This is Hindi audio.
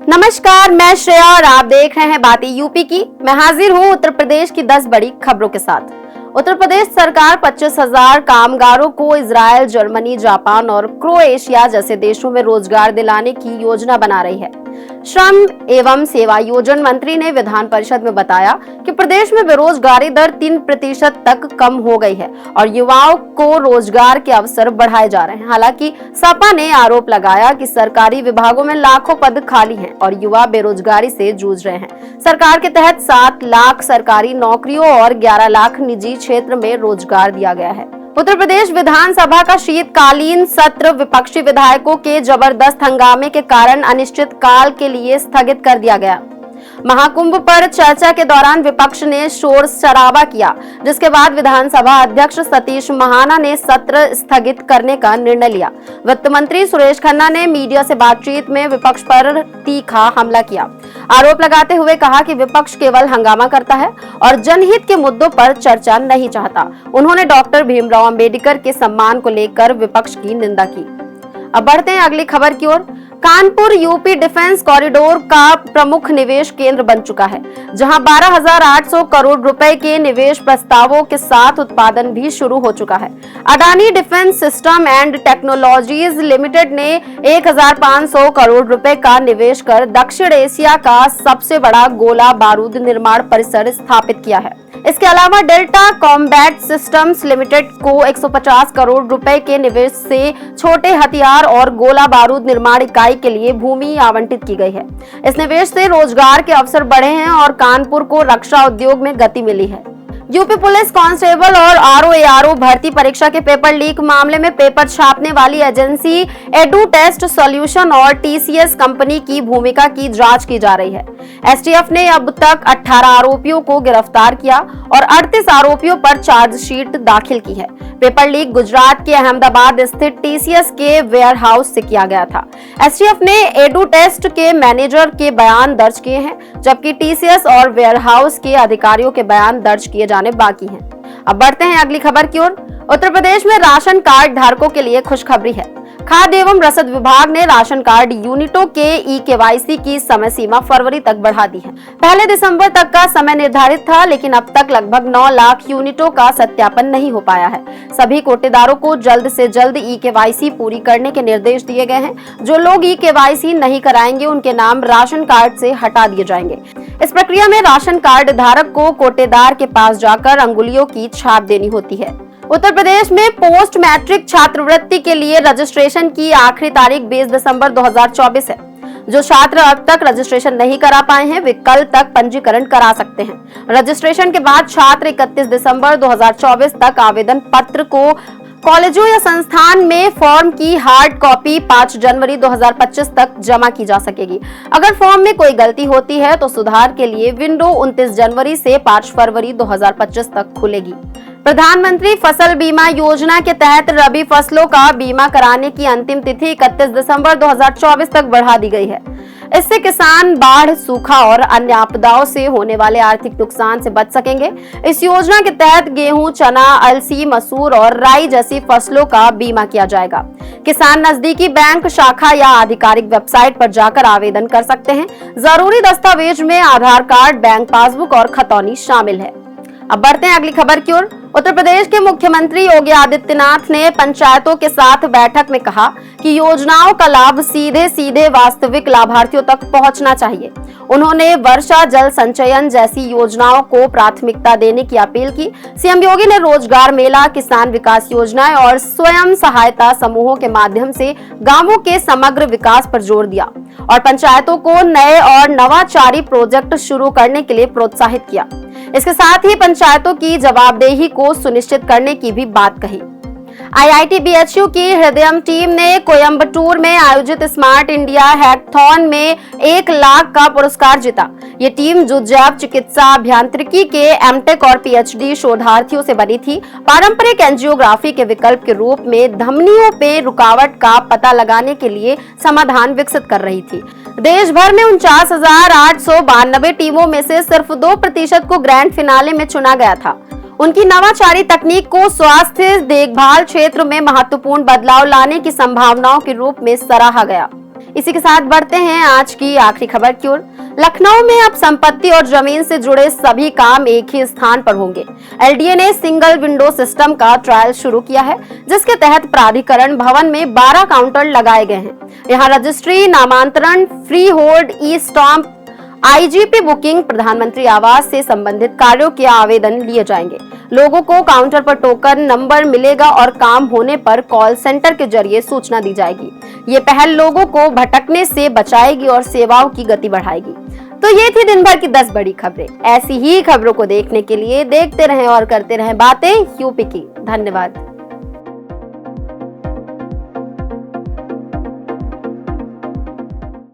नमस्कार, मैं श्रेया और आप देख रहे हैं बातें यूपी की। मैं हाजिर हूं उत्तर प्रदेश की 10 बड़ी खबरों के साथ। उत्तर प्रदेश सरकार 25,000 कामगारों को इजराइल, जर्मनी, जापान और क्रोएशिया जैसे देशों में रोजगार दिलाने की योजना बना रही है। श्रम एवं सेवा योजन मंत्री ने विधान परिषद में बताया कि प्रदेश में बेरोजगारी दर 3% तक कम हो गई है और युवाओं को रोजगार के अवसर बढ़ाए जा रहे हैं। हालांकि सपा ने आरोप लगाया कि सरकारी विभागों में लाखों पद खाली हैं और युवा बेरोजगारी से जूझ रहे हैं। सरकार के तहत 7 लाख सरकारी नौकरियों और 11 लाख निजी क्षेत्र में रोजगार दिया गया है। उत्तर प्रदेश विधानसभा का शीतकालीन सत्र विपक्षी विधायकों के जबरदस्त हंगामे के कारण अनिश्चित काल के लिए स्थगित कर दिया गया। महाकुंभ पर चर्चा के दौरान विपक्ष ने शोर शराबा किया, जिसके बाद विधानसभा अध्यक्ष सतीश महाना ने सत्र स्थगित करने का निर्णय लिया। वित्त मंत्री सुरेश खन्ना ने मीडिया से बातचीत में विपक्ष पर तीखा हमला किया, आरोप लगाते हुए कहा कि विपक्ष केवल हंगामा करता है और जनहित के मुद्दों पर चर्चा नहीं चाहता। उन्होंने डॉक्टर भीमराव अंबेडकर के सम्मान को लेकर विपक्ष की निंदा की। अब बढ़ते हैं अगली खबर की ओर। कानपुर यूपी डिफेंस कॉरिडोर का प्रमुख निवेश केंद्र बन चुका है, जहां 12,800 करोड़ रुपए के निवेश प्रस्तावों के साथ उत्पादन भी शुरू हो चुका है। Adani defence system and technologies limited ने 1,500 करोड़ रुपए का निवेश कर दक्षिण एशिया का सबसे बड़ा गोला बारूद निर्माण परिसर स्थापित किया है। इसके अलावा डेल्टा कॉम्बैट सिस्टम्स लिमिटेड को 150 करोड़ रुपए के निवेश से छोटे हथियार और गोला बारूद निर्माण इकाई के लिए भूमि आवंटित की गई है। इस निवेश से रोजगार के अवसर बढ़े हैं और कानपुर को रक्षा उद्योग में गति मिली है। यूपी पुलिस कांस्टेबल और आरओ भर्ती परीक्षा के पेपर लीक मामले में पेपर छापने वाली एजेंसी एडू टेस्ट सॉल्यूशन और टीसीएस कंपनी की भूमिका की जांच की जा रही है। एसटीएफ ने अब तक 18 आरोपियों को गिरफ्तार किया और 38 आरोपियों पर चार्जशीट दाखिल की है। पेपर लीक गुजरात के अहमदाबाद स्थित टीसीएस के वेयर हाउस से किया गया था। एसटीएफ ने एडू टेस्ट के मैनेजर के बयान दर्ज किए हैं, जबकि टीसीएस और वेयर हाउस के अधिकारियों के बयान दर्ज किए जाने बाकी हैं। अब बढ़ते हैं अगली खबर की ओर। उत्तर प्रदेश में राशन कार्ड धारकों के लिए खुशखबरी है। खाद्य एवं रसद विभाग ने राशन कार्ड यूनिटों के ई-केवाईसी की समय सीमा फरवरी तक बढ़ा दी है। पहले दिसंबर तक का समय निर्धारित था, लेकिन अब तक लगभग 9 लाख यूनिटों का सत्यापन नहीं हो पाया है। सभी कोटेदारों को जल्द से जल्द ई-केवाईसी पूरी करने के निर्देश दिए गए हैं। जो लोग ई-केवाईसी नहीं कराएंगे, उनके नाम राशन कार्ड से हटा दिए जाएंगे। इस प्रक्रिया में राशन कार्ड धारक को कोटेदार के पास जाकर अंगुलियों की छाप देनी होती है। उत्तर प्रदेश में पोस्ट मैट्रिक छात्रवृत्ति के लिए रजिस्ट्रेशन की आखिरी तारीख 20 दिसंबर 2024 है। जो छात्र अब तक रजिस्ट्रेशन नहीं करा पाए हैं, वे कल तक पंजीकरण करा सकते हैं। रजिस्ट्रेशन के बाद छात्र 31 दिसंबर 2024 तक आवेदन पत्र को कॉलेजों या संस्थान में फॉर्म की हार्ड कॉपी 5 जनवरी 2025 तक जमा की जा सकेगी। अगर फॉर्म में कोई गलती होती है तो सुधार के लिए विंडो 29 जनवरी से 5 फरवरी 2025 तक खुलेगी। प्रधानमंत्री फसल बीमा योजना के तहत रबी फसलों का बीमा कराने की अंतिम तिथि 31 दिसंबर 2024 तक बढ़ा दी गई है। इससे किसान बाढ़, सूखा और अन्य आपदाओं से होने वाले आर्थिक नुकसान से बच सकेंगे। इस योजना के तहत गेहूं, चना, अलसी, मसूर और राई जैसी फसलों का बीमा किया जाएगा। किसान नजदीकी बैंक शाखा या आधिकारिक वेबसाइट पर जाकर आवेदन कर सकते हैं। जरूरी दस्तावेज में आधार कार्ड, बैंक पासबुक और खतौनी शामिल है। अब बढ़ते हैं अगली खबर की ओर। उत्तर प्रदेश के मुख्यमंत्री योगी आदित्यनाथ ने पंचायतों के साथ बैठक में कहा कि योजनाओं का लाभ सीधे सीधे वास्तविक लाभार्थियों तक पहुंचना चाहिए। उन्होंने वर्षा जल संचयन जैसी योजनाओं को प्राथमिकता देने की अपील की। सीएम योगी ने रोजगार मेला, किसान विकास योजनाएं और स्वयं सहायता समूहों के माध्यम से गांवों के समग्र विकास पर जोर दिया और पंचायतों को नए और नवाचारी प्रोजेक्ट शुरू करने के लिए प्रोत्साहित किया। इसके साथ ही पंचायतों की जवाबदेही को सुनिश्चित करने की भी बात कही। आईआईटी बीएचयू की हृदयम टीम ने कोयम्बटूर में आयोजित स्मार्ट इंडिया हैकाथॉन में 1 लाख का पुरस्कार जीता। ये टीम जो जैव चिकित्सा अभियांत्रिकी के एमटेक और पीएचडी शोधार्थियों से बनी थी, पारंपरिक एंजियोग्राफी के विकल्प के रूप में धमनियों पे रुकावट का पता लगाने के लिए समाधान विकसित कर रही थी। देश भर में 49,892 टीमों में से सिर्फ 2% को ग्रैंड फिनाले में चुना गया था। उनकी नवाचारी तकनीक को स्वास्थ्य देखभाल क्षेत्र में महत्वपूर्ण बदलाव लाने की संभावनाओं के रूप में सराहा गया। इसी के साथ बढ़ते हैं आज की आखिरी खबर की ओर। लखनऊ में अब संपत्ति और जमीन से जुड़े सभी काम एक ही स्थान पर होंगे। एलडीए ने सिंगल विंडो सिस्टम का ट्रायल शुरू किया है, जिसके तहत प्राधिकरण भवन में 12 काउंटर लगाए गए हैं। यहाँ रजिस्ट्री, नामांतरण, free hold, e stamp, IGP booking, प्रधानमंत्री आवास से संबंधित कार्यों के आवेदन लिए जाएंगे। लोगों को काउंटर पर टोकन नंबर मिलेगा और काम होने पर कॉल सेंटर के जरिए सूचना दी जाएगी। ये पहल लोगों को भटकने से बचाएगी और सेवाओं की गति बढ़ाएगी। तो ये थी दिन भर की 10 बड़ी खबरें। ऐसी ही खबरों को देखने के लिए देखते रहें और करते रहें बातें यूपी की। धन्यवाद।